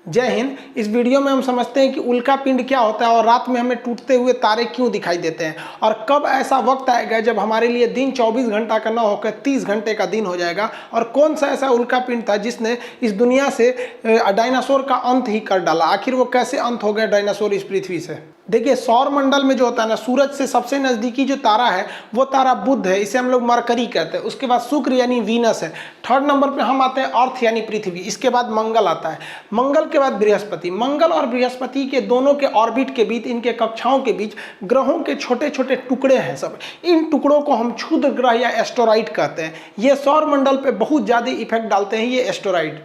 जय हिंद। इस वीडियो में हम समझते हैं कि उल्का पिंड क्या होता है और रात में हमें टूटते हुए तारे क्यों दिखाई देते हैं और कब ऐसा वक्त आएगा जब हमारे लिए दिन 24 घंटा का न होकर 30 घंटे का दिन हो जाएगा और कौन सा ऐसा उल्का पिंड था जिसने इस दुनिया से डायनासोर का अंत ही कर डाला। आखिर वो कैसे अंत हो गए डायनासोर इस पृथ्वी से। देखिए, सौर मंडल में जो होता है ना, सूरज से सबसे नज़दीकी जो तारा है वो तारा बुध है, इसे हम लोग मरकरी कहते हैं। उसके बाद शुक्र यानी वीनस है। थर्ड नंबर पे हम आते हैं अर्थ यानी पृथ्वी। इसके बाद मंगल आता है। मंगल के बाद बृहस्पति। मंगल और बृहस्पति के दोनों के ऑर्बिट के बीच, इनके कक्षाओं के बीच ग्रहों के छोटे छोटे टुकड़े हैं सब। इन टुकड़ों को हम क्षुद्र ग्रह या एस्टेरॉइड कहते हैं। ये सौर मंडल पे बहुत ज़्यादा इफेक्ट डालते हैं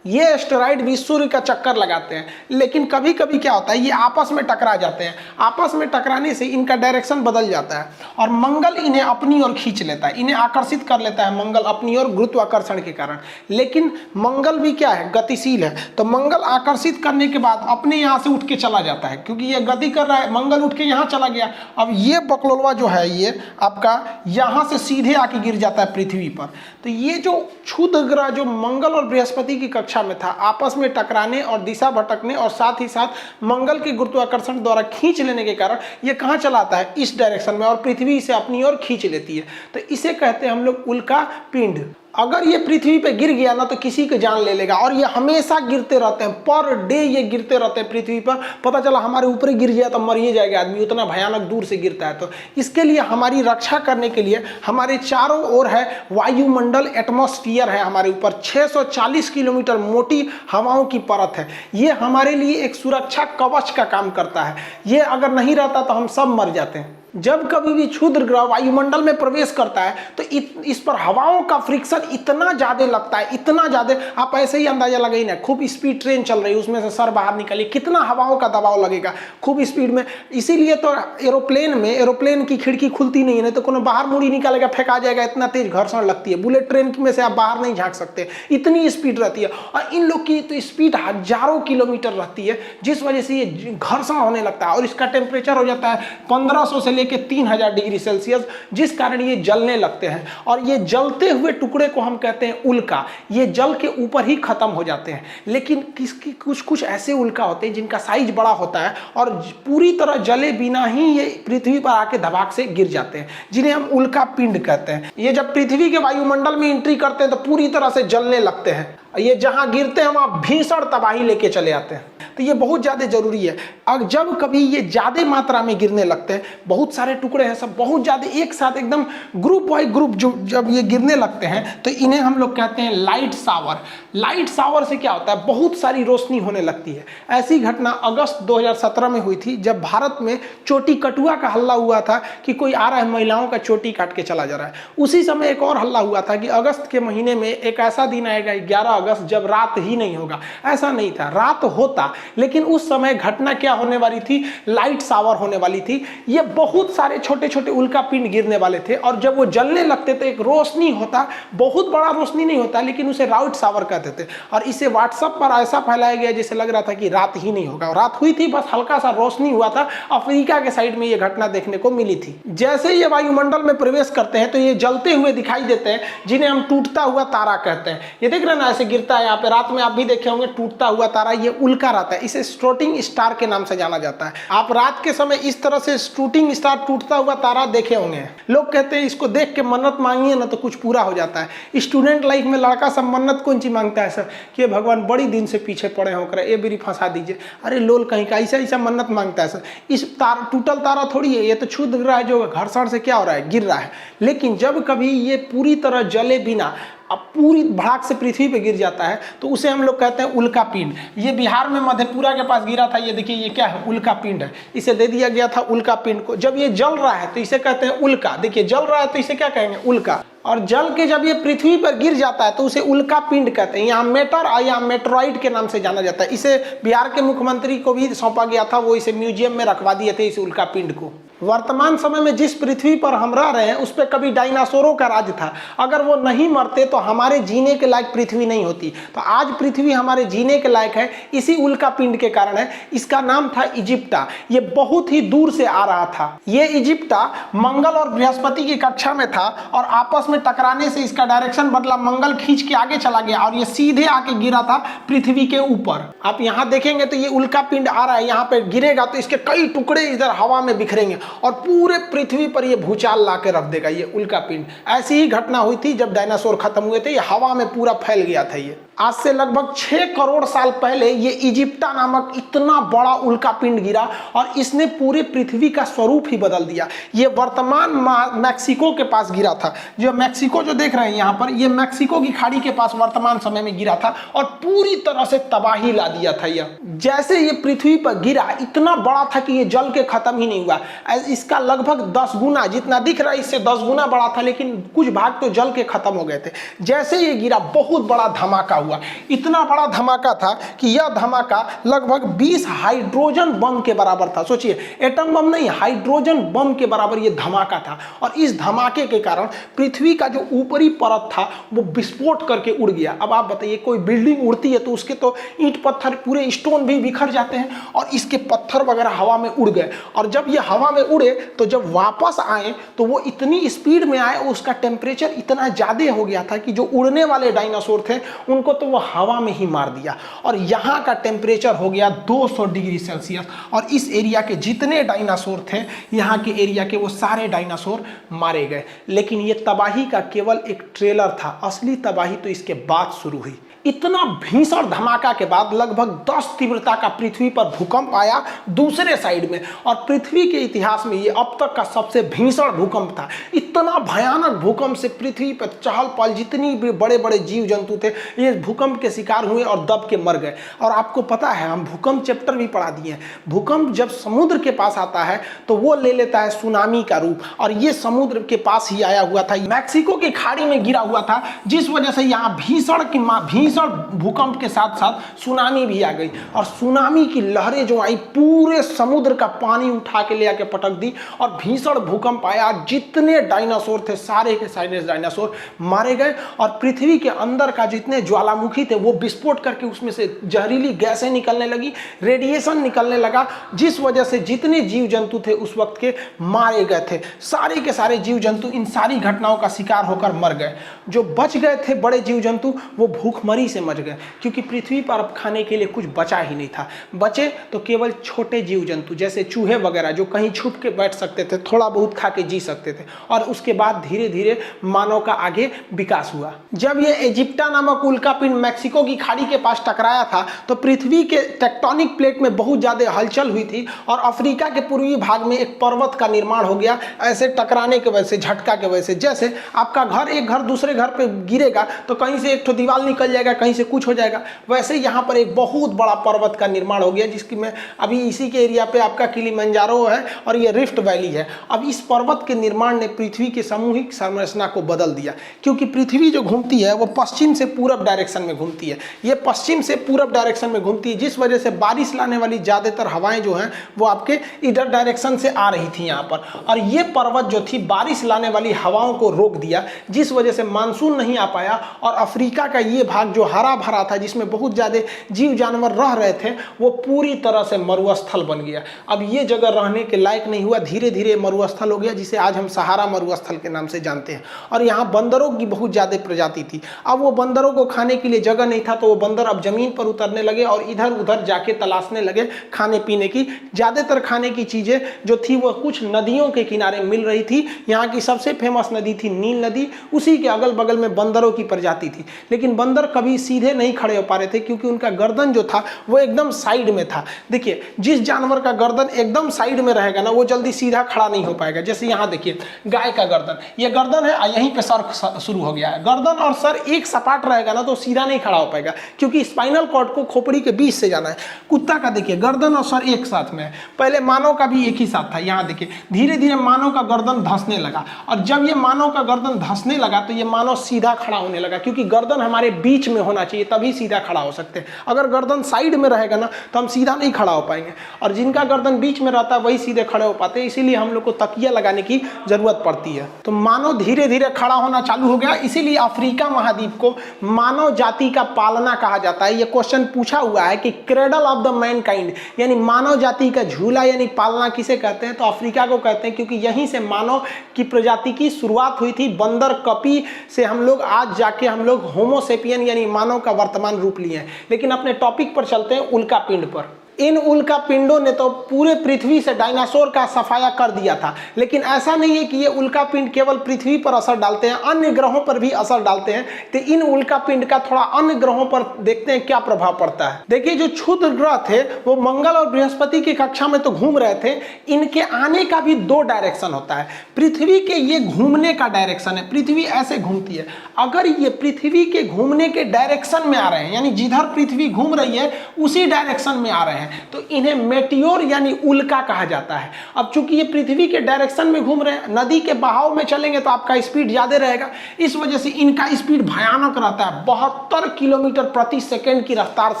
ये एस्टेरॉइड भी सूर्य का चक्कर लगाते हैं, लेकिन कभी कभी क्या होता है, ये आपस में टकरा जाते हैं। आपस में टकराने से इनका डायरेक्शन बदल जाता है और मंगल इन्हें अपनी ओर खींच लेता है, इन्हें आकर्षित कर लेता है मंगल अपनी ओर गुरुत्वाकर्षण के कारण। लेकिन मंगल भी क्या है, गतिशील है। तो मंगल आकर्षित करने के बाद अपने यहाँ से उठ के चला जाता है, क्योंकि ये गति कर रहा है। मंगल उठ के यहाँ चला गया। अब ये बकलोलवा जो है ये आपका यहाँ से सीधे आके गिर जाता है पृथ्वी पर। तो ये जो क्षुद्र ग्रह जो मंगल और बृहस्पति की कक्षा में था, आपस में टकराने और दिशा भटकने और साथ ही साथ मंगल के गुरुत्वाकर्षण द्वारा खींच लेने के कारण ये कहाँ चलाता है, इस डायरेक्शन में, और पृथ्वी इसे अपनी ओर खींच लेती है। तो इसे कहते हैं हम लोग उल्का पिंड। अगर ये पृथ्वी पे गिर गया ना तो किसी की जान ले लेगा, और ये हमेशा गिरते रहते हैं, पर डे ये गिरते रहते हैं पृथ्वी पर। पता चला हमारे ऊपर ही गिर गया तो मर ही जाएगा आदमी, उतना भयानक दूर से गिरता है। तो इसके लिए हमारी रक्षा करने के लिए हमारे चारों ओर है वायुमंडल, एटमॉस्फियर है हमारे ऊपर। 640 किलोमीटर मोटी हवाओं की परत है। ये हमारे लिए एक सुरक्षा कवच का काम करता है। ये अगर नहीं रहता तो हम सब मर जाते हैं। जब कभी भी क्षुद्र ग्रह वायुमंडल में प्रवेश करता है तो इस पर हवाओं का फ्रिक्शन इतना ज़्यादा लगता है, इतना ज़्यादा, आप ऐसे ही अंदाजा लगाइए ना। खूब स्पीड ट्रेन चल रही है, उसमें से सर बाहर निकलिए, कितना हवाओं का दबाव लगेगा खूब स्पीड में। इसीलिए तो एरोप्लेन की खिड़की खुलती नहीं है, तो कोनो बाहर मुड़ी निकालेगा, फेंका जाएगा, इतना तेज घर्षण लगती है। बुलेट ट्रेन में से आप बाहर नहीं झांक सकते, इतनी स्पीड रहती है। और इन लोग की तो स्पीड हजारों किलोमीटर रहती है, जिस वजह से ये घर्षण होने लगता है और इसका टेम्परेचर हो जाता है 1500 से लेके 3000 डिग्री सेल्सियस, जिस कारण ये जलने लगते हैं। और ये जलते हुए टुकड़े को हम कहते हैं उल्का। ये जल के ऊपर ही खत्म हो जाते हैं। लेकिन किसकी कुछ ऐसे उल्का होते हैं जिनका साइज बड़ा होता है और पूरी तरह जले बिना ही ये पृथ्वी पर आके धमाक से गिर जाते हैं, जिन्हें हम उल्का पिंड कहते हैं। ये जब पृथ्वी के वायुमंडल में एंट्री करते हैं तो पूरी तरह से जलने लगते हैं। ये जहां गिरते हैं वहां भीषण तबाही लेके चले आते हैं। तो ये बहुत ज़्यादा जरूरी है। अब जब कभी ये ज़्यादा मात्रा में गिरने लगते हैं, बहुत सारे टुकड़े हैं सब बहुत ज़्यादा एक साथ एकदम ग्रुप बाय ग्रुप जब ये गिरने लगते हैं तो इन्हें हम लोग कहते हैं लाइट शावर। लाइट शावर से क्या होता है, बहुत सारी रोशनी होने लगती है। ऐसी घटना अगस्त 2017 में हुई थी, जब भारत में चोटी कटुआ का हल्ला हुआ था कि कोई आ रहा है महिलाओं का चोटी काट के चला जा रहा है। उसी समय एक और हल्ला हुआ था कि अगस्त के महीने में एक ऐसा दिन आएगा 11 अगस्त जब रात ही नहीं होगा। ऐसा नहीं था, रात होता, लेकिन उस समय घटना क्या होने वाली थी, लाइट शावर होने वाली थी। ये बहुत सारे छोटे छोटे उल्का पिंड गिरने वाले थे और जब वो जलने लगते थे एक रोशनी होता, बहुत बड़ा रोशनी नहीं होता, लेकिन उसे लाइट शावर कहते थे। और इसे व्हाट्सएप पर ऐसा फैलाया गया जैसे लग रहा था कि रात ही नहीं होगा। रात हुई थी, बस हल्का सा रोशनी हुआ था। अफ्रीका के साइड में ये घटना देखने को मिली थी। जैसे ये वायुमंडल में प्रवेश करते हैं तो ये जलते हुए दिखाई देते हैं, जिन्हें हम टूटता हुआ तारा कहते हैं। ये देख रहे हैं ना, ऐसे गिरता है यहाँ पे, रात में आप भी देखे होंगे टूटता हुआ तारा, ये उल्का रहता है। इसे शूटिंग स्टार के नाम से जाना जाता है। आप रात के समय इस तरह से शूटिंग स्टार टूटता हुआ तारा देखे होंगे। लोग कहते हैं इसको देख के मन्नत मांगिए ना तो कुछ पूरा हो जाता है। स्टूडेंट लाइफ में लड़का सब मन्नत कौन सी मांगता है सर, कि भगवान बड़ी दिन से पीछे पड़े होकर ये बेरी फंसा दीजिए। अरे लोल कहीं का ऐसा मन्नत मांगता है सर। इस टूटल तारा थोड़ी है, ये तो क्षुद्र ग्रह जो घर्षण से क्या हो रहा है, गिर रहा है। लेकिन जब कभी ये पूरी तरह जले बिना अब पूरी भड़ाक से पृथ्वी पे गिर जाता है तो उसे हम लोग कहते हैं उल्का पिंड। ये बिहार में मधेपुरा के पास गिरा था। ये देखिए, ये क्या है, उल्का पिंड है। इसे दे दिया गया था उल्का पिंड को। जब ये जल रहा है तो इसे कहते हैं उल्का। देखिए, जल रहा है तो इसे क्या कहेंगे, उल्का। और जल के जब ये पृथ्वी पर गिर जाता है तो उसे उल्का पिंड कहते हैं। यहाँ मेटर और यहाँ मेट्रॉइड के नाम से जाना जाता है। इसे बिहार के मुख्यमंत्री को भी सौंपा गया था, वो इसे म्यूजियम में रखवा दिए थे इस उल्का पिंड को। वर्तमान समय में जिस पृथ्वी पर हम रह रहे हैं उस पर कभी डायनासोरों का राज था। अगर वो नहीं मरते तो हमारे जीने के लायक पृथ्वी नहीं होती। तो आज पृथ्वी हमारे जीने के लायक है इसी उल्का पिंड के कारण है। इसका नाम था इजिप्टा। ये बहुत ही दूर से आ रहा था। ये इजिप्टा मंगल और बृहस्पति की कक्षा में था और आपस में टकराने से इसका डायरेक्शन बदला, मंगल खींच के आगे चला गया और ये सीधे आके गिरा था पृथ्वी के ऊपर। आप यहाँ देखेंगे तो ये उल्का पिंड आ रहा है, यहाँ पे गिरेगा तो इसके कई टुकड़े इधर हवा में बिखरेंगे और पूरे पृथ्वी पर ये भूचाल ला के रख देगा ये उल्का पिंड। ऐसी ही घटना हुई थी जब डायनासोर खत्म हुए थे, ये हवा में पूरा फैल गया था। ये आज से लगभग 6 करोड़ साल पहले ये इजिप्टा नामक इतना बड़ा उल्का पिंड गिरा और इसने पूरे पृथ्वी का स्वरूप ही बदल दिया। ये वर्तमान मैक्सिको के पास गिरा था। जो मैक्सिको जो देख रहे हैं यहाँ पर, ये मैक्सिको की खाड़ी के पास वर्तमान समय में गिरा था और पूरी तरह से तबाही ला दिया था। यह जैसे ये पृथ्वी पर गिरा इतना बड़ा था कि ये जल के खत्म ही नहीं हुआ। इसका लगभग 10 गुना, जितना दिख रहा है इससे 10 गुना बड़ा था, लेकिन कुछ भाग तो जल के खत्म हो गए थे। जैसे ये गिरा बहुत बड़ा धमाका हुआ। इतना बड़ा धमाका था कि यह धमाका लगभग 20 हाइड्रोजन बम के बराबर था। सोचिए, एटम बम नहीं, हाइड्रोजन बम के बराबर यह धमाका था। और इस धमाके के कारण पृथ्वी का जो ऊपरी परत था वो विस्फोट करके उड़ गया। अब आप बताइए, कोई बिल्डिंग उड़ती है तो उसके तो ईंट पत्थर पूरे स्टोन भी बिखर जाते हैं और इसके पत्थर वगैरह हवा में उड़ गए। और जब ये हवा में उड़े तो जब वापस आए तो वो इतनी स्पीड में आए, उसका टेम्परेचर इतना ज्यादा हो गया था कि जो उड़ने वाले डायनासोर थे उनको तो वो हवा में ही मार दिया। और यहाँ का टेम्परेचर हो गया 200 डिग्री सेल्सियस। और इस एरिया के जितने डायनासोर थे, यहाँ के एरिया के, वो सारे डायनासोर मारे गए। लेकिन ये तबाही का केवल एक ट्रेलर था, असली तबाही तो इसके बाद शुरू हुई। इतना भीषण धमाका के बाद लगभग 10 तीव्रता का पृथ्वी पर भूकंप आया दूसरे साइड में, और पृथ्वी के इतिहास में ये अब तक का सबसे भीषण भूकंप था। इतना भयानक भूकंप से पृथ्वी पर चहल पहल, जितनी भी बड़े बड़े जीव जंतु थे ये भूकंप के शिकार हुए और दब के मर गए। और आपको पता है, हम भूकंप चैप्टर भी पढ़ा दिए हैं। भूकंप जब समुद्र के पास आता है तो वो ले लेता है सुनामी का रूप, और ये समुद्र के पास ही आया हुआ था, मैक्सिको की खाड़ी में गिरा हुआ था, जिस वजह से यहाँ भीषण भूकंप के साथ साथ सुनामी भी आ गई। और सुनामी की लहरें जो आई पूरे समुद्र का पानी उठा के ले आके पटक दी और भीषण भूकंप आया। जितने डायनासोर थे सारे के सारे डायनासोर मारे गए और पृथ्वी के अंदर का जितने ज्वालामुखी थे वो विस्फोट करके उसमें से जहरीली गैसें निकलने लगी, रेडिएशन निकलने लगा, जिस वजह से जितने जीव जंतु थे उस वक्त के मारे गए थे। सारे के सारे जीव जंतु इन सारी घटनाओं का शिकार होकर मर गए। जो बच गए थे बड़े जीव जंतु वो भूखमरी से मर गए, क्योंकि पृथ्वी पर अब खाने के लिए कुछ बचा ही नहीं था। बचे तो केवल छोटे जीव जंतु जैसे चूहे वगैरह, जो कहीं छुप के बैठ सकते थे, थोड़ा बहुत खा के जी सकते थे। और उसके बाद धीरे धीरे मानव का आगे विकास हुआ। जब ये इजिप्टा नामक उल्का पिंड मैक्सिको की खाड़ी के पास टकराया था तो पृथ्वी के टेक्टोनिक प्लेट में बहुत ज्यादा हलचल हुई थी और अफ्रीका के पूर्वी भाग में एक पर्वत का निर्माण हो गया, ऐसे टकराने की वजह से, झटका की वजह से। जैसे आपका घर, एक घर दूसरे घर पे गिरेगा तो कहीं से एक तो दीवार निकल जाएगा, कहीं से कुछ हो जाएगा, वैसे यहाँ पर एक बहुत बड़ा पर्वत का निर्माण हो गया, जिसकी मैं अभी इसी के एरिया पे आपका किलिमंजारो है और ये रिफ्ट वैली है। अब इस पर्वत के निर्माण ने पृथ्वी की सामूहिक संरचना को बदल दिया, क्योंकि पृथ्वी जो घूमती है वो पश्चिम से पूरब डायरेक्शन में घूमती है। ये पश्चिम से पूरब डायरेक्शन में घूमती है, जिस वजह से बारिश लाने वाली ज्यादातर हवाएं जो हैं वो आपके इधर डायरेक्शन से आ रही थी यहाँ पर। और ये पर्वत जो थी बारिश लाने वाली हवाओं को रोक दिया, जिस वजह से मानसून नहीं आ पाया और अफ्रीका का ये भाग जो हरा भरा था, जिसमें बहुत ज्यादा जीव जानवर रह रहे थे, वो पूरी तरह से मरुस्थल बन गया। अब ये जगह रहने के लायक नहीं हुआ, धीरे धीरे मरुस्थल हो गया, जिसे आज हम सहारा मरुस्थल के नाम से जानते हैं। और यहाँ बंदरों की बहुत ज्यादा प्रजाति थी। अब वो बंदरों को खाने के लिए जगह नहीं था, तो वो बंदर अब जमीन पर उतरने लगे और इधर उधर जाके तलाशने लगे खाने पीने की। ज्यादातर खाने की चीजें जो थी वो कुछ नदियों के किनारे मिल रही थी। यहाँ की सबसे फेमस नदी थी नील नदी, उसी के अगल बगल में बंदरों की प्रजाति थी। लेकिन बंदर कभी सीधे नहीं खड़े हो पा रहे थे, क्योंकि उनका गर्दन जो था वो एकदम साइड में था। देखिए, जिस जानवर का गर्दन एकदम साइड में रहेगा ना, वो जल्दी सीधा खड़ा नहीं हो पाएगा। जैसे यहाँ देखिए, गाय का गर्दन, ये गर्दन है, यहीं पे सर शुरू हो गया है। गर्दन और सर एक सपाट रहेगा ना तो सीधा नहीं खड़ा हो पाएगा, क्योंकि स्पाइनल कॉर्ड को खोपड़ी के बीच से जाना है। कुत्ता का देखिए, गर्दन और सर एक साथ में है। पहले मानव का भी एक ही साथ था। यहाँ देखिए, धीरे धीरे मानव का गर्दन धंसने लगा, और जब ये मानव का गर्दन धंसने लगा तो ये मानव सीधा खड़ा होने लगा, क्योंकि गर्दन हमारे बीच में में होना चाहिए, तभी सीधा खड़ा हो सकते हैं। अगर गर्दन साइड में रहेगा ना तो हम सीधा नहीं खड़ा हो पाएंगे, और जिनका गर्दन बीच में रहता है वही सीधे खड़े हो पाते हैं। इसीलिए हम लोग को तकिया लगाने की जरूरत पड़ती है। तो मानव धीरे धीरे खड़ा होना चालू हो गया, इसीलिए अफ्रीका महाद्वीप को मानव जाति का पालना कहा जाता है। ये क्वेश्चन पूछा हुआ है कि क्रेडल ऑफ द मैनकाइंड यानी मानव जाति का झूला यानी पालना किसे कहते हैं, तो अफ्रीका को कहते हैं, क्योंकि यहीं से मानव की प्रजाति की शुरुआत हुई थी। बंदर कपी से हम लोग आज जाके हम लोग होमोसेपियन यानी मानव का वर्तमान रूप लिए हैं। लेकिन अपने टॉपिक पर चलते हैं, उल्का पिंड पर। इन उल्का पिंडों ने तो पूरे पृथ्वी से डायनासोर का सफाया कर दिया था, लेकिन ऐसा नहीं है कि ये उल्का पिंड केवल पृथ्वी पर असर डालते हैं, अन्य ग्रहों पर भी असर डालते हैं। तो इन उल्का पिंड का थोड़ा अन्य ग्रहों पर देखते हैं क्या प्रभाव पड़ता है। देखिए, जो क्षुद्र ग्रह थे वो मंगल और बृहस्पति की कक्षा में तो घूम रहे थे, इनके आने का भी दो डायरेक्शन होता है। पृथ्वी के ये घूमने का डायरेक्शन है, पृथ्वी ऐसे घूमती है। अगर ये पृथ्वी के घूमने के डायरेक्शन में आ रहे हैं, यानी जिधर पृथ्वी घूम रही है उसी डायरेक्शन में आ रहे हैं, तो इन्हें मेटियोर यानी उल्का कहा जाता है। अब चूंकि ये पृथ्वी के डायरेक्शन में घूम रहे हैं, नदी के बहाव में चलेंगे तो आपका स्पीड ज्यादा रहेगा, इस वजह से इनका स्पीड भयानक रहता है। 72 किलोमीटर प्रति सेकंड की रफ्तार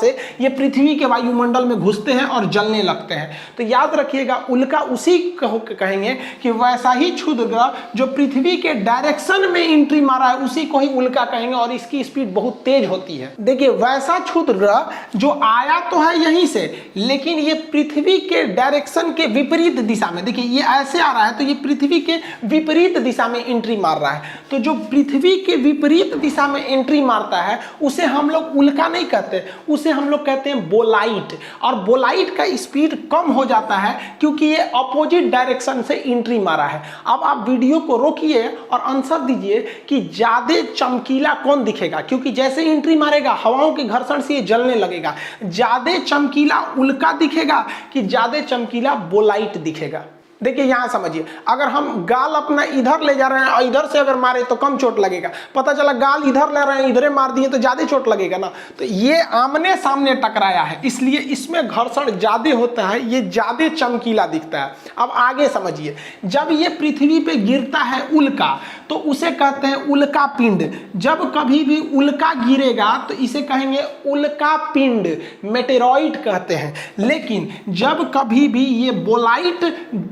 से ये पृथ्वी के वायुमंडल में घुसते हैं और जलने लगते हैं। तो याद रखिएगा, उल्का उसी को कहेंगे कि वैसा ही क्षुद्र ग्रह जो पृथ्वी के डायरेक्शन में एंट्री मारा है उसी को ही उल्का कहेंगे, और इसकी स्पीड बहुत तेज होती है। देखिए, वैसा क्षुद्र ग्रह जो आया तो है यहीं से, लेकिन ये पृथ्वी के डायरेक्शन के विपरीत दिशा में, देखिए ये ऐसे आ रहा है तो ये पृथ्वी के विपरीत दिशा में एंट्री मार रहा है। तो जो पृथ्वी के विपरीत दिशा में एंट्री मारता है उसे हम लोग उल्का नहीं कहते, उसे हम लोग कहते हैं बोलाइट। और बोलाइट का स्पीड कम हो जाता है क्योंकि ये अपोजिट डायरेक्शन से एंट्री मारा है। अब आप वीडियो को रोकिए और आंसर दीजिए कि ज्यादा चमकीला कौन दिखेगा, क्योंकि जैसे एंट्री मारेगा हवाओं के घर्षण से ये जलने लगेगा। ज्यादा चमकीला उल्का दिखेगा कि ज्यादा चमकीला बोलाइट दिखेगा। देखिए यहां समझिए, अगर हम गाल अपना इधर ले जा रहे हैं और इधर से अगर मारे तो कम चोट लगेगा, पता चला गाल इधर ले रहे हैं इधरे मार दिए तो ज्यादा चोट लगेगा ना। तो ये आमने सामने टकराया है, इसलिए इसमें घर्षण ज्यादा होता है, ये ज्यादा चमकीला दिखता है। अब आगे समझिए, जब ये पृथ्वी पे गिरता है उल्का तो उसे कहते हैं उल्का पिंड। जब कभी भी उल्का गिरेगा तो इसे कहेंगे उल्का पिंड, मेटेरॉइड कहते हैं। लेकिन जब कभी भी ये बोलाइट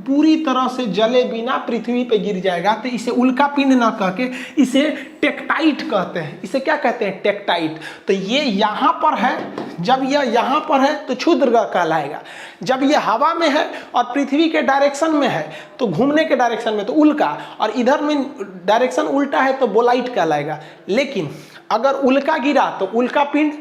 पूरी तरह से जले बिना पृथ्वी पे गिर जाएगा तो इसे उल्का पिंड ना कह के इसे टेक्टाइट कहते हैं। इसे क्या कहते हैं? टेक्टाइट। तो ये यहाँ पर है, जब यह यहाँ पर है तो क्षुद्र ग्रह कहलाएगा। जब ये हवा में है और पृथ्वी के डायरेक्शन में है तो घूमने के डायरेक्शन में तो उल्का, और इधर में डायरेक्शन उल्टा है तो बोलाइट कहलाएगा। लेकिन अगर उल्का गिरा तो उल्का पिंड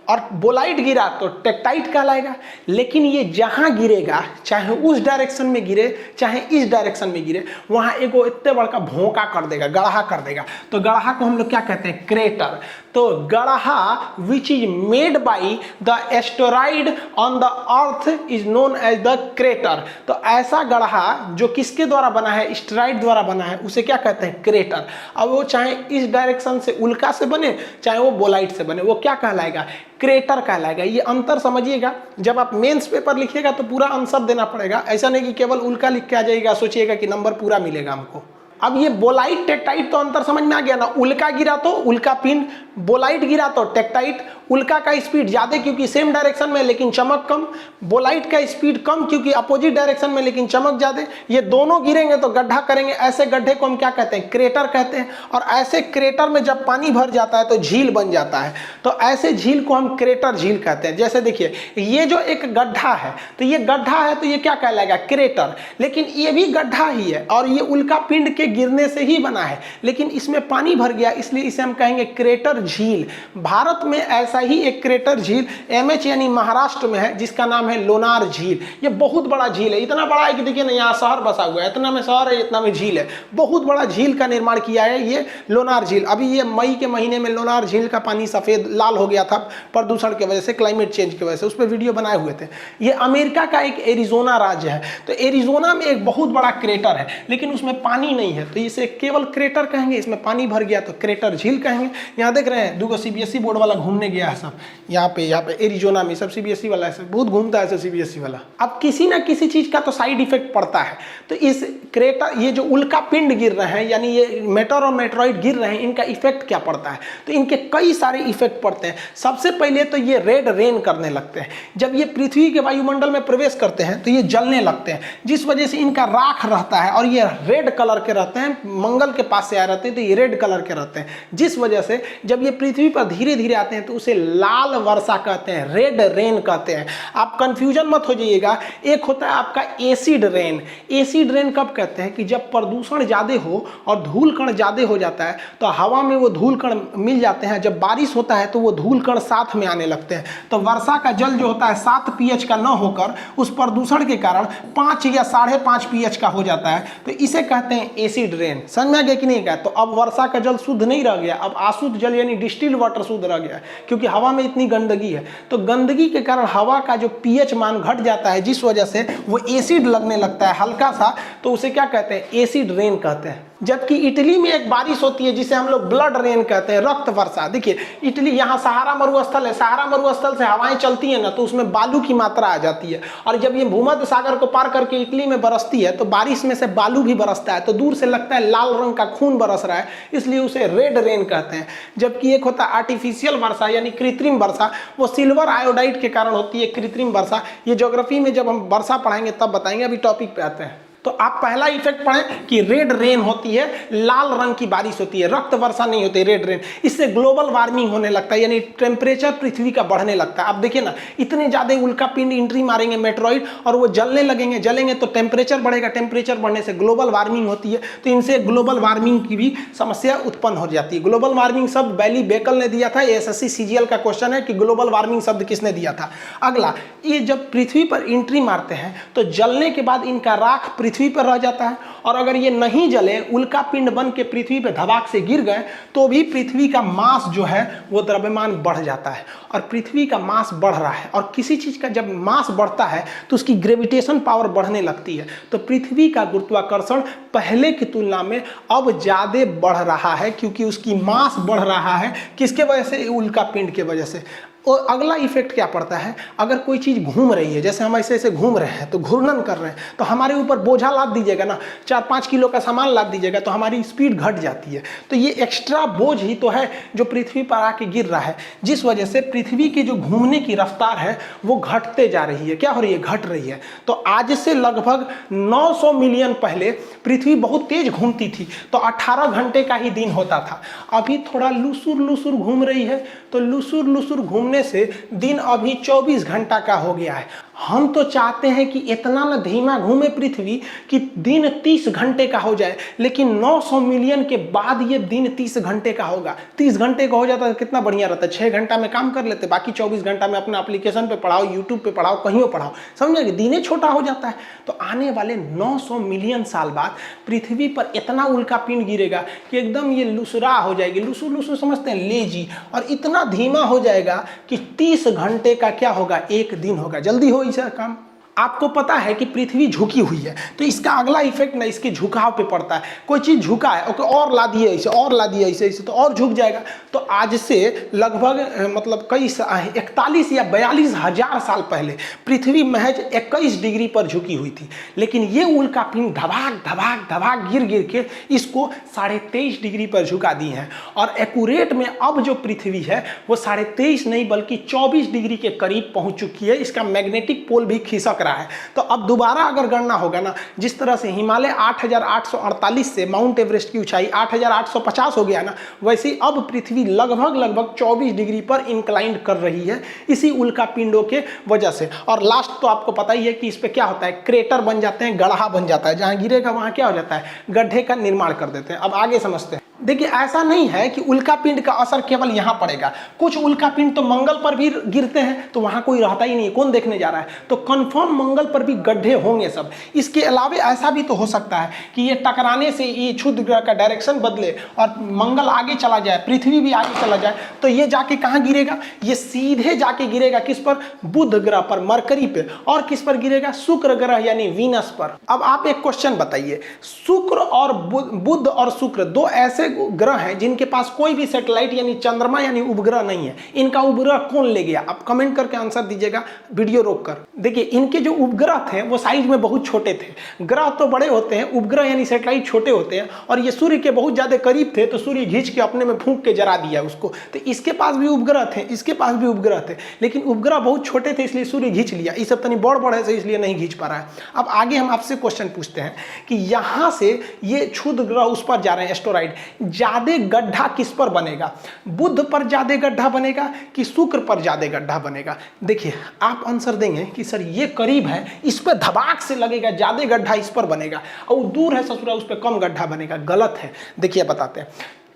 और बोलाइट गिरा तो टेक्टाइट कहलाएगा। लेकिन ये जहां गिरेगा, चाहे उस डायरेक्शन में गिरे चाहे इस डायरेक्शन में गिरे, वहां एगो इतने बड़का भोंका कर देगा, गड़हा कर देगा। तो गड़हा को हम लोग क्या कहते हैं? क्रेटर। तो गड़हा which is made by the asteroid on the earth is known as the crater. तो ऐसा गड़हा जो किसके द्वारा बना है? एस्टेरॉइड द्वारा बना है, उसे क्या कहते हैं? क्रेटर। अब वो चाहे इस डायरेक्शन से उल्का से बने चाहे वो बोलाइट से बने, वो क्या कहलाएगा? क्रेटर कहलाएगा। ये अंतर समझिएगा, जब आप मेंस पेपर लिखिएगा तो पूरा आंसर देना पड़ेगा। ऐसा नहीं कि केवल उल्का लिख के आ जाइएगा, सोचिएगा कि नंबर पूरा मिलेगा हमको। अब ये बोलाइट टेक्टाइट तो अंतर समझ में आ गया ना। उल्का गिरा तो उल्का पिंड, बोलाइट गिरा तो टेक्टाइट। उल्का का स्पीड ज्यादा क्योंकि सेम डायरेक्शन में लेकिन चमक कम, बोलाइट का स्पीड कम क्योंकि अपोजिट डायरेक्शन में लेकिन चमक ज्यादा। ये दोनों गिरेंगे तो गड्ढा करेंगे, ऐसे गड्ढे को हम क्या कहते हैं? क्रेटर कहते हैं। और ऐसे क्रेटर में जब पानी भर जाता है तो झील बन जाता है, तो ऐसे झील को हम क्रेटर झील कहते हैं। जैसे देखिए, ये जो एक गड्ढा है तो ये गड्ढा है तो ये क्या कहलाएगा? क्रेटर। लेकिन ये भी गड्ढा ही है और ये उल्का पिंड के गिरने से ही बना है, लेकिन इसमें पानी भर गया इसलिए इसे हम कहेंगे क्रेटर झील। भारत में ऐसा ही एक क्रेटर झील एमएच यानी महाराष्ट्र में है जिसका नाम है लोनार झील। ये बहुत बड़ा झील है, इतना बड़ा है कि देखिए ना यहाँ शहर बसा हुआ है, इतना में शहर है इतना में झील है। बहुत बड़ा झील का निर्माण किया है ये लोनार झील। अभी ये मई के महीने में लोनार झील का पानी सफेद लाल हो गया था प्रदूषण की वजह से, क्लाइमेट चेंज की वजह से। उस पर वीडियो बनाए हुए थे। ये अमेरिका का एक एरिजोना राज्य है, तो एरिजोना में एक बहुत बड़ा क्रेटर है लेकिन उसमें पानी नहीं है। है तो इसे केवल क्रेटर कहेंगे, इसमें पानी भर गया तो क्रेटर झील कहेंगे। यहाँ देख रहे हैं 2 सीबीएसई बोर्ड वाला घूमने गया है सब, यहाँ पे एरिजोना में सब सीबीएसई वाला है, बहुत घूमता है सीबीएसई वाला। अब किसी ना किसी चीज का तो साइड इफेक्ट पड़ता है, तो इस क्रेटर, ये जो उल्का पिंड गिर रहे हैं यानी ये मेटर और मेट्रॉइड गिर रहे हैं, इनका इफेक्ट क्या पड़ता है? तो इनके कई सारे इफेक्ट पड़ते हैं। सबसे पहले तो ये रेड रेन करने लगते हैं। जब ये पृथ्वी के वायुमंडल में प्रवेश करते हैं तो ये जलने लगते हैं, जिस वजह से इनका राख रहता है और ये रेड कलर के रहते हैं, मंगल के पास से आए रहते हैं तो ये रेड कलर के रहते हैं, जिस वजह से जब ये पृथ्वी पर धीरे धीरे आते हैं तो उसे लाल वर्षा कहते हैं, रेड रेन कहते हैं। आप कंफ्यूजन मत हो जाइएगा। एक होता है आपका एसिड रेन। एसिड रेन कब कहते हैं? कि जब प्रदूषण ज़्यादा हो और धूल कण ज़्यादा हो जाता है तो हवा में वो धूल कण मिल जाते हैं, जब बारिश होता है तो वो धूल कण साथ में आने लगते हैं, तो वर्षा का जल जो होता है 7 pH का न होकर उस प्रदूषण के कारण 5 या 5.5 pH का हो जाता है, तो इसे कहते हैं एसिड रेन। समझ में आ गया कि नहीं? तो अब वर्षा का जल शुद्ध नहीं रह गया, अब अशुद्ध जल यानी डिस्टिल्ड वाटर शुद्ध रह गया, क्योंकि हवा में इतनी गंदगी है। तो गंदगी के कारण हवा का जो pH मान घट जाता है, जिस वजह से वो एसिड लगने लगता है हल्का सा, तो उसे क्या कहते हैं? एसिड रेन कहते हैं। जबकि इटली में एक बारिश होती है जिसे हम लोग ब्लड रेन कहते हैं, रक्त वर्षा। देखिए इटली, यहाँ सहारा मरुस्थल है, सहारा मरुस्थल से हवाएं चलती हैं ना, तो उसमें बालू की मात्रा आ जाती है, और जब ये भूमध्य सागर को पार करके इटली में बरसती है तो बारिश में से बालू भी बरसता है, तो दूर से लगता है लाल रंग का खून बरस रहा है, इसलिए उसे रेड रेन कहते हैं। जबकि एक होता है आर्टिफिशियल वर्षा यानी कृत्रिम वर्षा, वो सिल्वर आयोडाइड के कारण होती है कृत्रिम वर्षा। ये ज्योग्राफी में जब हम वर्षा पढ़ाएंगे तब बताएंगे, अभी टॉपिक पे आते हैं। तो आप पहला इफेक्ट पढ़ें कि रेड रेन होती है, लाल रंग की बारिश होती है, रक्त वर्षा नहीं होती, रेड रेन। इससे ग्लोबल वार्मिंग होने लगता है, यानी टेम्परेचर पृथ्वी का बढ़ने लगता है। आप देखिए ना, इतने ज्यादा उल्का पिंड एंट्री मारेंगे मेट्रॉइड और वो जलने लगेंगे, जलेंगे तो टेम्परेचर बढ़ेगा, टेम्परेचर बढ़ने से ग्लोबल वार्मिंग होती है, तो इनसे ग्लोबल वार्मिंग की भी समस्या उत्पन्न हो जाती है। ग्लोबल वार्मिंग शब्द बैली बेकल ने दिया था, एसएससी सीजीएल का क्वेश्चन है कि ग्लोबल वार्मिंग शब्द किसने दिया था। अगला, ये जब पृथ्वी पर एंट्री मारते हैं तो जलने के बाद इनका राख पृथ्वी पर रह जाता है, और अगर ये नहीं जले, उल्का पिंड बन के पृथ्वी पर धमाक से गिर गए, तो भी पृथ्वी का मास जो है वो द्रव्यमान बढ़ जाता है, और पृथ्वी का मास बढ़ रहा है, और किसी चीज का जब मास बढ़ता है तो उसकी ग्रेविटेशन पावर बढ़ने लगती है, तो पृथ्वी का गुरुत्वाकर्षण पहले की तुलना में अब ज्यादा बढ़ रहा है, क्योंकि उसकी मास बढ़ रहा है। किसके वजह से? उल्का पिंड के वजह से। और अगला इफेक्ट क्या पड़ता है? अगर कोई चीज़ घूम रही है, जैसे हम ऐसे ऐसे घूम रहे हैं तो घूर्णन कर रहे हैं, तो हमारे ऊपर बोझा लाद दीजिएगा ना, 4-5 किलो का सामान लाद दीजिएगा तो हमारी स्पीड घट जाती है। तो ये एक्स्ट्रा बोझ ही तो है जो पृथ्वी पर आके गिर रहा है, जिस वजह से पृथ्वी की जो घूमने की रफ्तार है वो घटते जा रही है। क्या हो रही है? घट रही है। तो आज से लगभग 900 मिलियन पहले पृथ्वी बहुत तेज घूमती थी, तो 18 घंटे का ही दिन होता था। अभी थोड़ा लुसुर लुसुर घूम रही है, तो लुसुर लुसुर घूमने से दिन अभी 24 घंटा का हो गया है। हम तो चाहते हैं कि इतना न धीमा घूमे पृथ्वी कि दिन 30 घंटे का हो जाए, लेकिन 900 मिलियन के बाद ये दिन 30 घंटे का होगा। 30 घंटे का हो जाता तो कितना बढ़िया रहता, 6 घंटा में काम कर लेते, बाकी 24 घंटा में अपना एप्लीकेशन पे पढ़ाओ, यूट्यूब पे पढ़ाओ, कहीं पढ़ाओ। समझे? दिने छोटा हो जाता है। तो आने वाले 900 मिलियन साल बाद पृथ्वी पर इतना उल्का पिंड गिरेगा कि एकदम ये लुसरा हो जाएगी। लुसुर लुसुर समझते हैं, लेजी, और इतना धीमा हो जाएगा कि 30 घंटे का क्या होगा? एक दिन होगा। जल्दी हो इसका काम। आपको पता है कि पृथ्वी झुकी हुई है, तो इसका अगला इफेक्ट ना इसके झुकाव पे पड़ता है। कोई चीज झुका है, ओके, और ला दिए ऐसे, और ला दिए ऐसे ऐसे, तो और झुक जाएगा। तो आज से लगभग मतलब कई 41 या 42 हजार साल पहले पृथ्वी महज 21 डिग्री पर झुकी हुई थी, लेकिन ये उल्का पिंड धबाक धबाक धबाक गिर गिर के इसको 23.5 डिग्री पर झुका दी है। और एक्यूरेट में अब जो पृथ्वी है वो 23.5 नहीं बल्कि 24 डिग्री के करीब पहुंच चुकी है। इसका मैग्नेटिक पोल भी खिसक रहा है। तो अब दोबारा अगर गणना होगा ना, जिस तरह से हिमालय 8848 से माउंट एवरेस्ट की ऊंचाई 8850 हो गया ना, वैसे अब पृथ्वी लगभग 24 डिग्री पर इंक्लाइंड कर रही है इसी उल्का पिंडों के वजह से। और लास्ट तो आपको पता ही है कि इस पे क्या होता है, क्रेटर बन जाते हैं, गड्ढा बन जाता है, जहां गिरेगा वहां क्या हो जाता है, गड्ढे का निर्माण कर देते हैं। अब आगे समझते हैं। देखिए ऐसा नहीं है कि उल्का पिंड का असर केवल यहाँ पड़ेगा, कुछ उल्का पिंड तो मंगल पर भी गिरते हैं तो वहाँ कोई रहता ही नहीं, कौन देखने जा रहा है, तो कंफर्म मंगल पर भी गड्ढे होंगे सब। इसके अलावा ऐसा भी तो हो सकता है कि ये टकराने से ये क्षुद्र ग्रह का डायरेक्शन बदले और मंगल आगे चला जाए, पृथ्वी भी आगे चला जाए, तो ये जाके कहाँ गिरेगा, ये सीधे जाके गिरेगा किस पर, बुध ग्रह पर, मरकरी पे, और किस पर गिरेगा, शुक्र ग्रह यानी वीनस पर। अब आप एक क्वेश्चन बताइए, शुक्र और बुध और शुक्र दो ऐसे ग्रह हैं जिनके पास कोई भी सैटेलाइट यानी चंद्रमा यानी उपग्रह नहीं है, इनका उपग्रह कौन ले गया, आप कमेंट करके आंसर दीजिएगा वीडियो रोककर। देखिए इनके जो उपग्रह थे वो साइज में बहुत छोटे थे, ग्रह तो बड़े होते हैं, उपग्रह यानी सैटेलाइट छोटे होते हैं, और ये सूर्य के बहुत ज्यादा करीब थे तो सूर्य खींच के अपने में फूंक के जला दिया उसको, तो इसके पास भी उपग्रह थे, इसके पास भी उपग्रह थे, लेकिन उपग्रह बहुत छोटे थे इसलिए सूर्य खींच लिया, ये सब तनी बड़ बड़ है इसलिए नहीं खींच पा रहा है। अब आगे हम आपसे क्वेश्चन पूछते हैं कि यहां से ये क्षुद्र ग्रह उस पर जा रहे हैं, एस्टेरॉइड, ज्यादा गड्ढा किस पर बनेगा, बुध पर ज्यादा गड्ढा बनेगा कि शुक्र पर ज्यादा गड्ढा बनेगा। देखिए आप आंसर देंगे कि सर ये करीब है, इस पर धबाक से लगेगा, ज्यादा गड्ढा इस पर बनेगा, और दूर है ससुरा उस पर कम गड्ढा बनेगा। गलत है, देखिए बताते हैं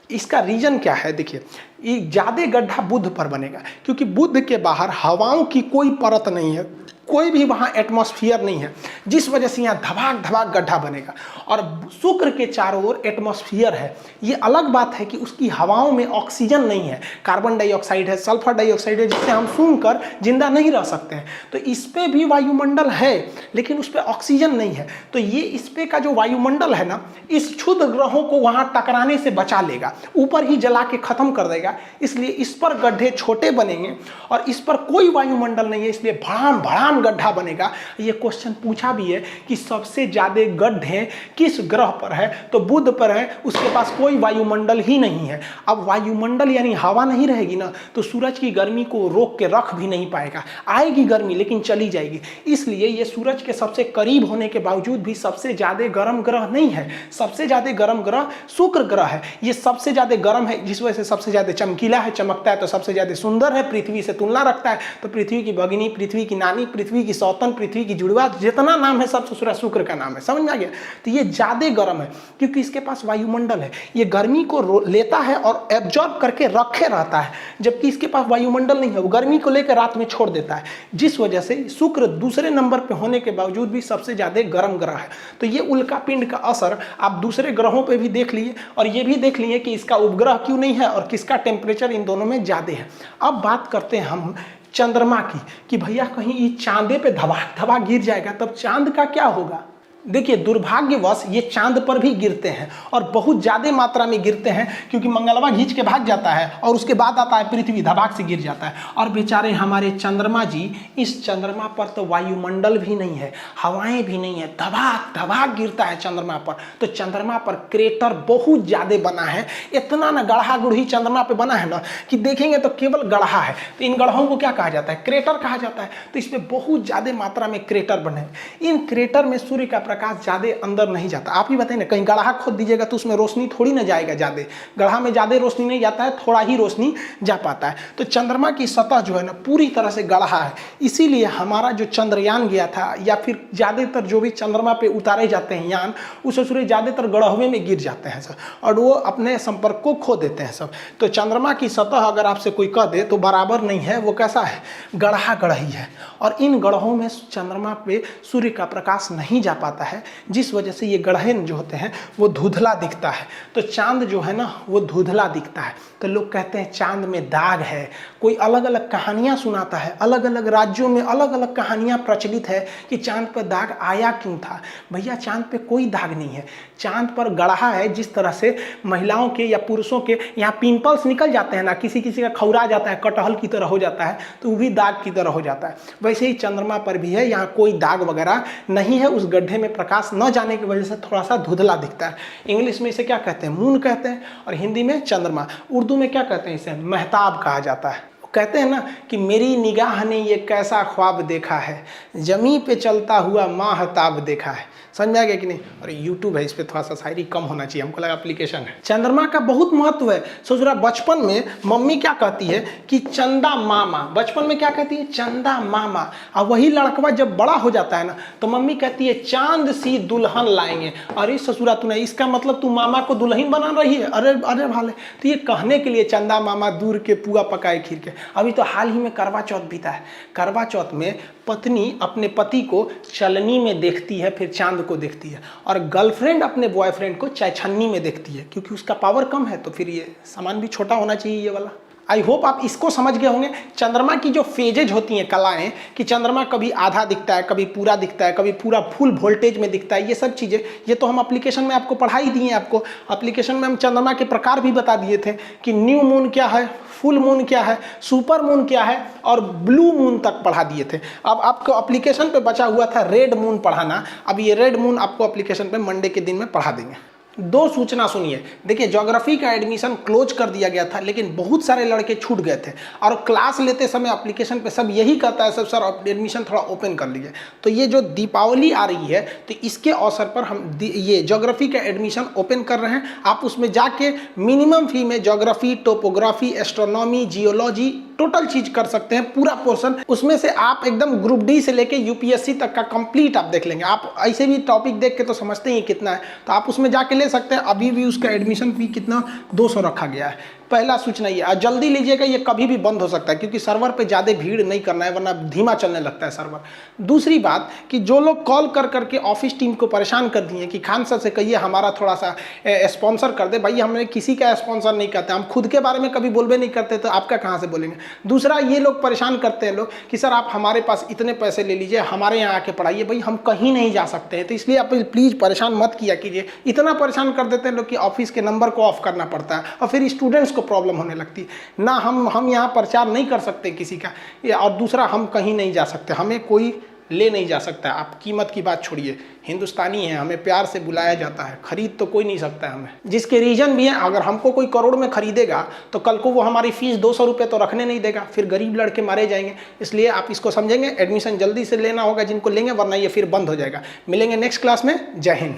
इसका रीजन क्या है। देखिए ये ज्यादा गड्ढा बुध पर बनेगा क्योंकि बुध के बाहर हवाओं की कोई परत नहीं है, कोई भी वहां एटमॉस्फेयर नहीं है, जिस वजह से यहाँ धबाक धबाक गड्ढा बनेगा। और शुक्र के चारों ओर एटमॉस्फेयर है, ये अलग बात है कि उसकी हवाओं में ऑक्सीजन नहीं है, कार्बन डाइऑक्साइड है, सल्फर डाइऑक्साइड है, जिससे हम सूंघकर जिंदा नहीं रह सकते हैं। तो इस पे भी वायुमंडल है लेकिन उस पर ऑक्सीजन नहीं है, तो ये इस पे का जो वायुमंडल है ना, इस क्षुद्र ग्रहों को वहां टकराने से बचा लेगा, ऊपर ही जला के खत्म कर देगा, इसलिए इस पर गड्ढे छोटे बनेंगे और इस पर कोई वायुमंडल नहीं है, इसलिए भड़ाम भड़ाम गड्ढा बनेगा। ये क्वेश्चन पूछा भी है कि सबसे ज्यादा गड्ढे किस ग्रह पर है, तो बुध पर है, उसके पास कोई वायुमंडल ही नहीं है। अब वायुमंडल यानी हवा नहीं रहेगी ना, तो सूरज की गर्मी को रोक के रख भी नहीं पाएगा, आएगी गर्मी लेकिन चली जाएगी, इसलिए ये सूरज के सबसे करीब होने के बावजूद भी सबसे ज्यादा गर्म ग्रह नहीं है। सबसे ज्यादा गर्म ग्रह शुक्र ग्रह है, ये सबसे ज्यादा गर्म है, जिस वजह से सबसे ज्यादा चमकीला है, चमकता है, तो सबसे ज्यादा सुंदर है, पृथ्वी से तुलना रखता है, तो पृथ्वी की भगिनी, पृथ्वी की नानी, पृथ्वी की सौतन, पृथ्वी की जुड़वा, जितना नाम है सब ससुरा शुक्र का नाम है, समझ में आ गया। तो ये ज्यादा गर्म है क्योंकि इसके पास वायुमंडल है, ये गर्मी को लेता है और एब्जॉर्ब करके रखे रहता है, जबकि इसके पास वायुमंडल नहीं है, वो गर्मी को लेकर रात में छोड़ देता है, जिस वजह से शुक्र दूसरे नंबर पे होने के बावजूद भी सबसे ज्यादा गर्म ग्रह है। तो ये उल्का पिंड का असर आप दूसरे ग्रहों पे भी देख लिए और ये भी देख लिए कि इसका उपग्रह क्यों नहीं है और किसका टेम्परेचर इन दोनों में ज्यादा है। अब बात करते हैं हम चंद्रमा की कि भैया कहीं ये चांदे पे धबाक धबाक गिर जाएगा तब चांद का क्या होगा। देखिए दुर्भाग्यवश ये चांद पर भी गिरते हैं और बहुत ज़्यादा मात्रा में गिरते हैं क्योंकि मंगलवा खींच के भाग जाता है और उसके बाद आता है पृथ्वी, धबाक से गिर जाता है। और बेचारे हमारे चंद्रमा जी, इस चंद्रमा पर तो वायुमंडल भी नहीं है, हवाएं भी नहीं है, धबाक धबाक गिरता है चंद्रमा पर। तो चंद्रमा पर क्रेटर बहुत ज़्यादा बना है, इतना ना गढ़ा गुढ़ी चंद्रमा पर बना है ना कि देखेंगे तो केवल गढ़ा है। तो इन गढ़ों को क्या कहा जाता है, क्रेटर कहा जाता है। तो इसमें बहुत ज़्यादा मात्रा में क्रेटर बने, इन क्रेटर में सूर्य का प्रकाश ज्यादा अंदर नहीं जाता। आप ही बताइए ना, कहीं गड्ढा खोद दीजिएगा तो उसमें रोशनी थोड़ी ना जाएगा, ज्यादा गड्ढा में ज्यादा रोशनी नहीं जाता है, थोड़ा ही रोशनी जा पाता है। तो चंद्रमा की सतह जो है ना पूरी तरह से गड्ढा है, इसीलिए हमारा जो चंद्रयान गया था या फिर ज्यादातर जो भी चंद्रमा पे उतारे जाते हैं यान, उस सूर्य ज्यादातर गड्ढे में गिर जाते हैं सब और वो अपने संपर्क को खो देते हैं सब। तो चंद्रमा की सतह अगर आपसे कोई कह दे तो बराबर नहीं है, वो कैसा है, गड्ढा गढ़ही है। और इन गड्ढों में चंद्रमा पे सूर्य का प्रकाश नहीं जा पाता है, जिस वजह से ये गड्ढे जो होते हैं वो धुंधला दिखता है। तो चांद जो है ना वो धुंधला दिखता है। तो लोग कहते हैं चांद में दाग है, कोई अलग अलग कहानियां सुनाता है, अलग अलग राज्यों में अलग अलग कहानियां प्रचलित है कि चांद पर दाग आया क्यों था। भैया चांद पे कोई दाग नहीं है, चांद पर गड्ढा है। जिस तरह से महिलाओं के या पुरुषों के यहाँ पिंपल्स निकल जाते हैं ना, किसी किसी का खौरा जाता है, कटहल की तरह हो जाता है, तो वो भी दाग की तरह हो जाता है। वैसे ही चंद्रमा पर भी है, यहाँ कोई दाग वगैरह नहीं है, उस गड्ढे में प्रकाश न जाने की वजह से थोड़ा सा धुंधला दिखता है। इंग्लिश में इसे क्या कहते हैं, मून कहते हैं, और हिंदी में चंद्रमा। उर्दू में क्या कहते हैं, इसे महताब कहा जाता है। कहते हैं ना कि मेरी निगाह ने ये कैसा ख्वाब देखा है, जमी पे चलता हुआ माहताब देखा है। समझ में आ गया कि नहीं? और YouTube है, इस पर थोड़ा सा शायरी कम होना चाहिए, हमको लगा एप्लीकेशन है। चंद्रमा का बहुत महत्व है। सोच रहा बचपन में मम्मी क्या कहती है कि चंदा मामा, बचपन में क्या कहती है? चंदा मामा। और वही लड़कवा जब बड़ा हो जाता है ना तो मम्मी कहती है चांद सी दुल्हन लाएंगे। अरे ससुरा तूने, इसका मतलब तू मामा को दुल्हन बना रही है? अरे अरे भाले, तो ये कहने के लिए चंदा मामा दूर के पुआ पकाए खीर के। अभी तो हाल ही में करवा चौथ बीता है। करवा चौथ में पत्नी अपने पति को चलनी में देखती है, फिर चांद को देखती है, और गर्लफ्रेंड अपने बॉयफ्रेंड को चायछन्नी में देखती है, क्योंकि उसका पावर कम है। तो फिर ये सामान भी छोटा होना चाहिए ये वाला। आई होप आप इसको समझ गए होंगे। चंद्रमा की जो फेजेज होती हैं, कलाएं, कि चंद्रमा कभी आधा दिखता है, कभी पूरा दिखता है, कभी पूरा फुल वोल्टेज में दिखता है, ये सब चीज़ें ये तो हम एप्लीकेशन में आपको पढ़ा ही दिए। आपको एप्लीकेशन में हम चंद्रमा के प्रकार भी बता दिए थे कि न्यू मून क्या है, फुल मून क्या है, सुपर मून क्या है, और ब्लू मून तक पढ़ा दिए थे। अब आपको एप्लीकेशन पे बचा हुआ था रेड मून पढ़ाना। अब ये रेड मून आपको एप्लीकेशन पे मंडे के दिन में पढ़ा देंगे। दो सूचना सुनिए। देखिए, ज्योग्राफी का एडमिशन क्लोज कर दिया गया था, लेकिन बहुत सारे लड़के छूट गए थे, और क्लास लेते समय एप्लीकेशन पे सब यही कहता है सर एडमिशन थोड़ा ओपन कर लीजिए। तो ये जो दीपावली आ रही है, तो इसके अवसर पर हम ये ज्योग्राफी का एडमिशन ओपन कर रहे हैं। आप उसमें जाके मिनिमम फी में geography, topography, astronomy, geology total चीज कर सकते हैं, पूरा पोर्शन। उसमें से आप एकदम ग्रुप डी से लेके यूपीएससी तक का कंप्लीट आप देख लेंगे। आप ऐसे भी टॉपिक देख के तो समझते ही कितना है, तो आप उसमें जाके ले सकते हैं। अभी भी उसका एडमिशन फी कितना 200 रखा गया है। पहला सूचना ये, और जल्दी लीजिएगा, ये कभी भी बंद हो सकता है, क्योंकि सर्वर पे ज़्यादा भीड़ नहीं करना है, वरना धीमा चलने लगता है सर्वर। दूसरी बात कि जो लोग कॉल कर करके ऑफिस टीम को परेशान कर दिए कि खान सर से कहिए हमारा थोड़ा सा स्पॉन्सर कर दे, भाई हमने किसी का स्पॉन्सर नहीं करते, हम खुद के बारे में कभी बोलबे नहीं करते, तो आपका कहाँ से बोलेंगे। दूसरा, ये लोग परेशान करते हैं लोग कि सर आप हमारे पास इतने पैसे ले लीजिए, हमारे यहाँ आके पढ़ाइए। भाई हम कहीं नहीं जा सकते हैं, तो इसलिए आप प्लीज़ परेशान मत किया कीजिए। इतना परेशान कर देते हैं लोग कि ऑफिस के नंबर को ऑफ करना पड़ता है, और फिर स्टूडेंट्स को प्रॉब्लम होने लगती है ना। हम यहाँ प्रचार नहीं कर सकते किसी का, और दूसरा हम कहीं नहीं जा सकते, हमें कोई ले नहीं जा सकता। आप कीमत की बात छोड़िए, हिंदुस्तानी है, हमें प्यार से बुलाया जाता है, खरीद तो कोई नहीं सकता है हमें। जिसके रीजन भी है, अगर हमको कोई करोड़ में खरीदेगा तो कल को वो हमारी फीस 200 रुपये तो रखने नहीं देगा, फिर गरीब लड़के मारे जाएंगे। इसलिए आप इसको समझेंगे, एडमिशन जल्दी से लेना होगा जिनको लेंगे, वरना ये फिर बंद हो जाएगा। मिलेंगे नेक्स्ट क्लास में। जय हिंद।